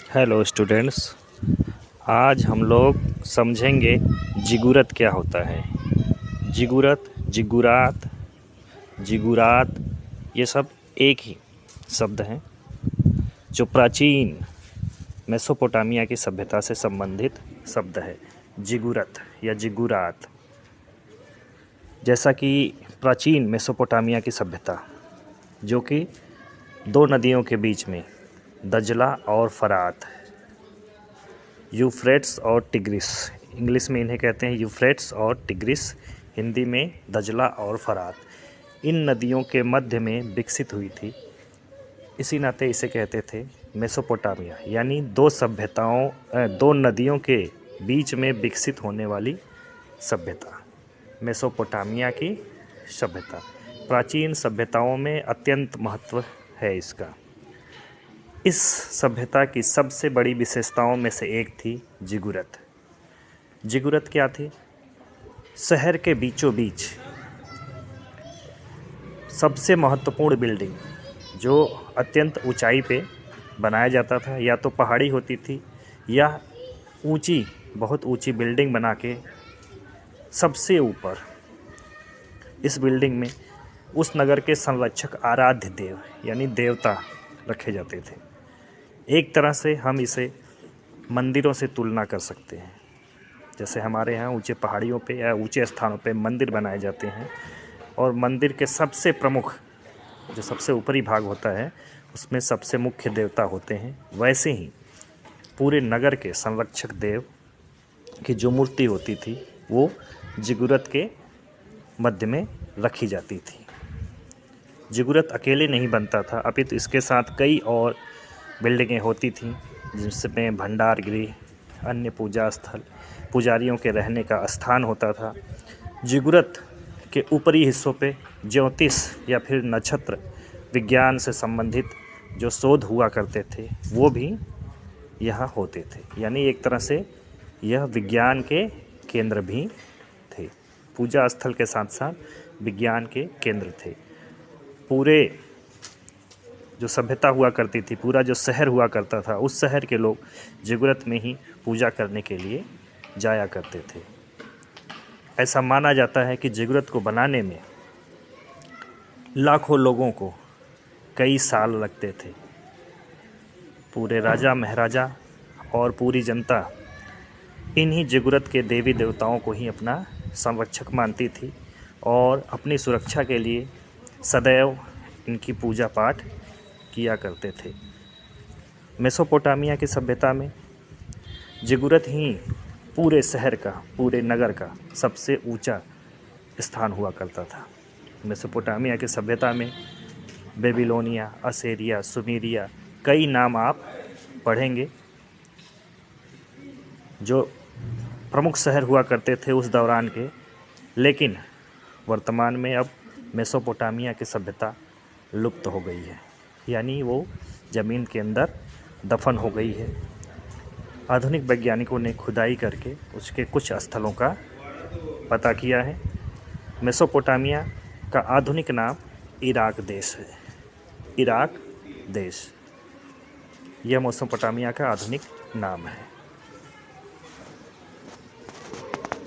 Hello students. आज हम लोग समझेंगे जिगुरत क्या होता है। जिगुरत, जिगुरात, जिगुरात ये सब एक ही शब्द हैं जो प्राचीन मेसोपोटामिया की सभ्यता से संबंधित शब्द है। जिगुरत या जिगुरात, जैसा कि प्राचीन मेसोपोटामिया की सभ्यता जो कि दो नदियों के बीच में दजला और फरात, यूफ्रेट्स और टिग्रिस, इंग्लिश में इन्हें कहते हैं यूफ्रेट्स और टिग्रिस, हिंदी में दजला और फरात, इन नदियों के मध्य में विकसित हुई थी। इसी नाते इसे कहते थे मेसोपोटामिया, यानी दो नदियों के बीच में विकसित होने वाली सभ्यता, मेसोपोटामिया की सभ्यता। प्राचीन सभ्यताओं में अत्यंत महत्व है इसका। इस सभ्यता की सबसे बड़ी विशेषताओं में से एक थी जिगुरत। जिगुरत क्या थी? शहर के बीचों बीच सबसे महत्वपूर्ण बिल्डिंग जो अत्यंत ऊंचाई पे बनाया जाता था, या तो पहाड़ी होती थी या बहुत ऊंची बिल्डिंग बना के सबसे ऊपर इस बिल्डिंग में उस नगर के संरक्षक आराध्य देव यानी देवता रखे जाते थे। एक तरह से हम इसे मंदिरों से तुलना कर सकते हैं। जैसे हमारे यहाँ ऊंचे पहाड़ियों पे या ऊंचे स्थानों पे मंदिर बनाए जाते हैं और मंदिर के सबसे प्रमुख जो सबसे ऊपरी भाग होता है उसमें सबसे मुख्य देवता होते हैं, वैसे ही पूरे नगर के संरक्षक देव की जो मूर्ति होती थी वो जिगुरत के मध्य में रखी जाती थी। जिगुरत अकेले नहीं बनता था, अपितु इसके साथ कई और बिल्डिंगें होती थीं जिसमें भंडार गृह, अन्य पूजा स्थल, पुजारियों के रहने का स्थान होता था। जिगुरत के ऊपरी हिस्सों पे ज्योतिष या फिर नक्षत्र विज्ञान से संबंधित जो शोध हुआ करते थे वो भी यहाँ होते थे, यानी एक तरह से यह विज्ञान के केंद्र भी थे। पूजा स्थल के साथ साथ विज्ञान के केंद्र थे। पूरे जो सभ्यता हुआ करती थी, पूरा जो शहर हुआ करता था, उस शहर के लोग जिगुरत में ही पूजा करने के लिए जाया करते थे। ऐसा माना जाता है कि जिगुरत को बनाने में लाखों लोगों को कई साल लगते थे। पूरे राजा महाराजा और पूरी जनता इन्हीं जिगुरत के देवी देवताओं को ही अपना संरक्षक मानती थी और अपनी सुरक्षा के लिए सदैव इनकी पूजा पाठ किया करते थे। मेसोपोटामिया की सभ्यता में जिगुरत ही पूरे शहर का, पूरे नगर का सबसे ऊंचा स्थान हुआ करता था। मेसोपोटामिया की सभ्यता में बेबीलोनिया, असीरिया, सुमेरिया, कई नाम आप पढ़ेंगे जो प्रमुख शहर हुआ करते थे उस दौरान के। लेकिन वर्तमान में अब मेसोपोटामिया की सभ्यता लुप्त हो गई है, यानी वो ज़मीन के अंदर दफन हो गई है। आधुनिक वैज्ञानिकों ने खुदाई करके उसके कुछ स्थलों का पता किया है। मेसोपोटामिया का आधुनिक नाम इराक देश है। इराक देश यह मेसोपोटामिया का आधुनिक नाम है।